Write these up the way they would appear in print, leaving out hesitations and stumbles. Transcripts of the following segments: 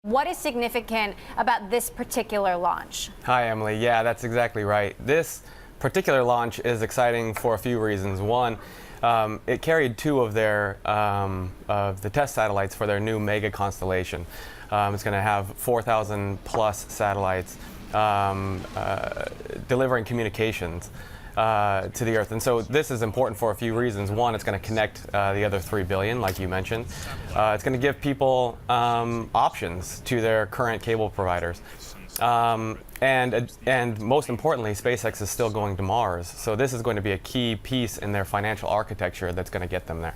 What is significant about this particular launch? Hi, Emily. Yeah, that's exactly right. This particular launch is exciting for a few reasons. One, it carried two of the test satellites for their new mega constellation. It's going to have 4,000 plus satellites delivering communications to the Earth. And so this is important for a few reasons. One, it's going to connect the other 3 billion, like you mentioned. It's going to give people options to their current cable providers. And most importantly, SpaceX is still going to Mars. So this is going to be a key piece in their financial architecture that's going to get them there.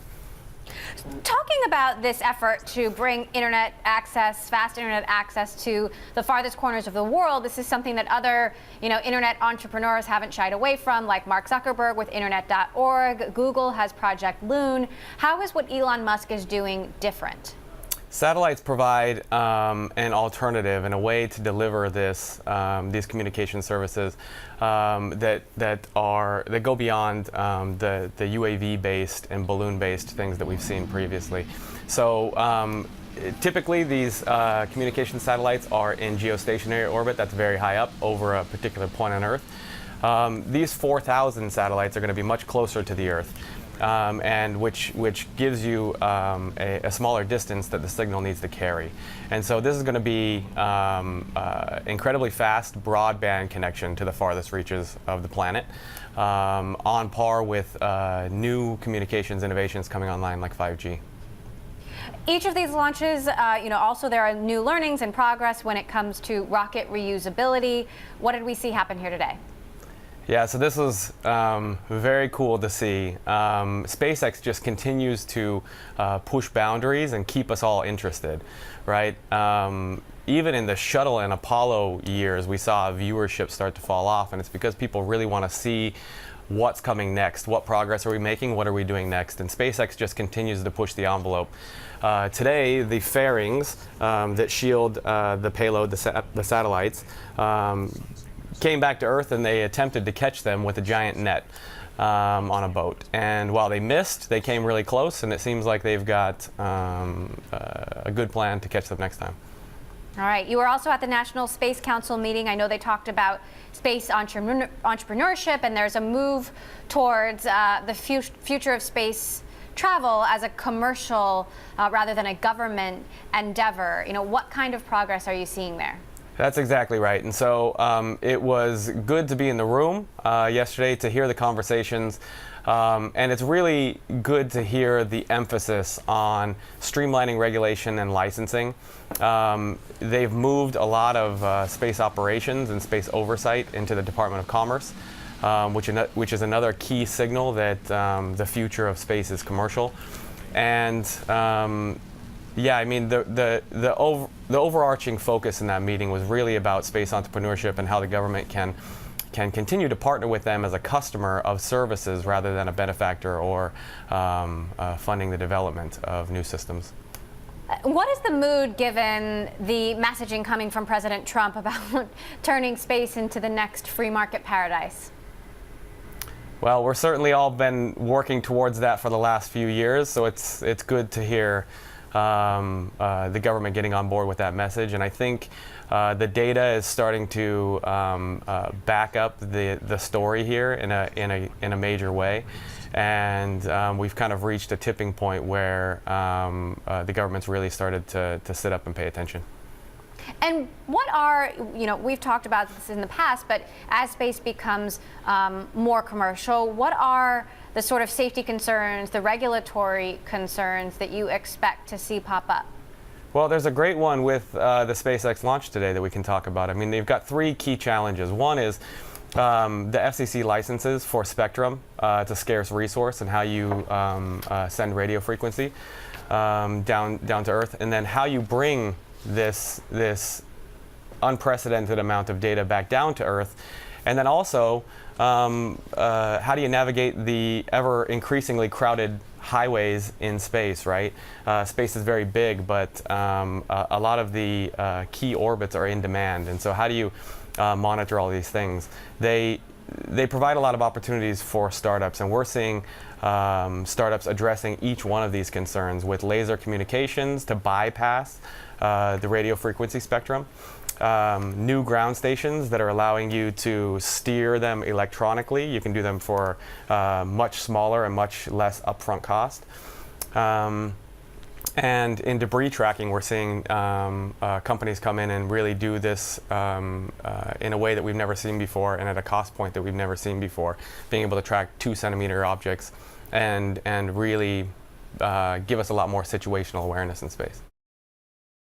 Talking about this effort to bring internet access, fast internet access to the farthest corners of the world, this is something that other, internet entrepreneurs haven't shied away from, like Mark Zuckerberg with internet.org. Google has Project Loon. How is what Elon Musk is doing different? Satellites provide an alternative and a way to deliver these communication services that go beyond the UAV-based and balloon-based things that we've seen previously. So typically, these communication satellites are in geostationary orbit. That's very high up over a particular point on Earth. These 4,000 satellites are going to be much closer to the Earth. And which gives you a smaller distance that the signal needs to carry. And so this is going to be incredibly fast broadband connection to the farthest reaches of the planet, on par with new communications innovations coming online like 5G. Each of these launches, also there are new learnings and progress when it comes to rocket reusability. What did we see happen here today? Yeah, so this was very cool to see. SpaceX just continues to push boundaries and keep us all interested, right? Even in the shuttle and Apollo years, we saw viewership start to fall off, and it's because people really want to see what's coming next. What progress are we making? What are we doing next? And SpaceX just continues to push the envelope. Today, the fairings that shield the payload, the satellites, came back to Earth, and they attempted to catch them with a giant net on a boat. And while they missed, they came really close, and it seems like they've got a good plan to catch them next time. All right. You were also at the National Space Council meeting. I know they talked about space entrepreneurship, and there's a move towards the future of space travel as a commercial rather than a government endeavor. What kind of progress are you seeing there? That's exactly right. And so it was good to be in the room yesterday to hear the conversations. And it's really good to hear the emphasis on streamlining regulation and licensing. They've moved a lot of space operations and space oversight into the Department of Commerce, which is another key signal that the future of space is commercial. And yeah, I mean, the overarching focus in that meeting was really about space entrepreneurship and how the government can continue to partner with them as a customer of services rather than a benefactor or funding the development of new systems. What is the mood given the messaging coming from President Trump about turning space into the next free market paradise? Well, we're certainly all been working towards that for the last few years, so it's good to hear the government getting on board with that message. And I think the data is starting to back up the story here in a major way. And we've kind of reached a tipping point where the government's really started to sit up and pay attention. And what are, we've talked about this in the past, but as space becomes more commercial, what are the sort of safety concerns, the regulatory concerns that you expect to see pop up? Well, there's a great one with the SpaceX launch today that we can talk about. I mean, they've got three key challenges. One is the FCC licenses for spectrum. It's a scarce resource, and how you send radio frequency down to Earth, and then how you bring this unprecedented amount of data back down to Earth. And then also, how do you navigate the ever increasingly crowded highways in space, right? Space is very big, but a lot of the key orbits are in demand. And so how do you monitor all these things? They provide a lot of opportunities for startups, and we're seeing startups addressing each one of these concerns with laser communications to bypass the radio frequency spectrum. New ground stations that are allowing you to steer them electronically. You can do them for much smaller and much less upfront cost. And in debris tracking, we're seeing companies come in and really do this in a way that we've never seen before and at a cost point that we've never seen before, being able to track 2-centimeter objects and really give us a lot more situational awareness in space.